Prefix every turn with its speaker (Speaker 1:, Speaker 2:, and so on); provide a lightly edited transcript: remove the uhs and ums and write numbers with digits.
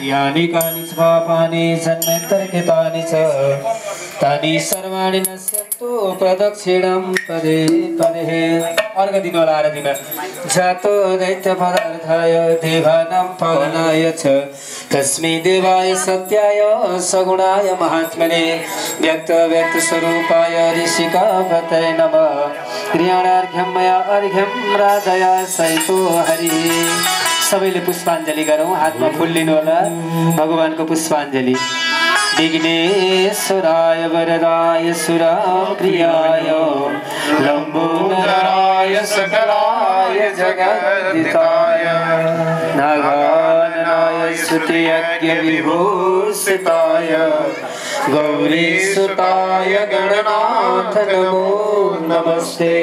Speaker 1: यानि कानि च पापानि जन्मान्तरकृतानि च तानि सर्वाणि नश्यन्तु प्रदक्षिणं पदे पदे। अर्घ दिनु होला आराधीन। जातो दैत्य पदार्थाय देवानां पालनाय च तस्मै देवाय सत्याय सगुणाय महात्मने व्यक्त स्वरूपाय ऋषिकापतये नमः। क्रियाणार्घ्यं मया अर्घ्यं राधया सहितो हरि। सबैले पुष्पाञ्जली गरौँ। हातमा फुल लिनु होला। भगवानको पुष्पाञ्जली। विघ्नेश्वराय वरदाय सुरप्रियाय लम्बोदराय सकलाय जगद्दिताय नागाननाय स्तुतियज्ञ विभूषिताय गौरीसुताय गणनाथ नमो नमस्ते।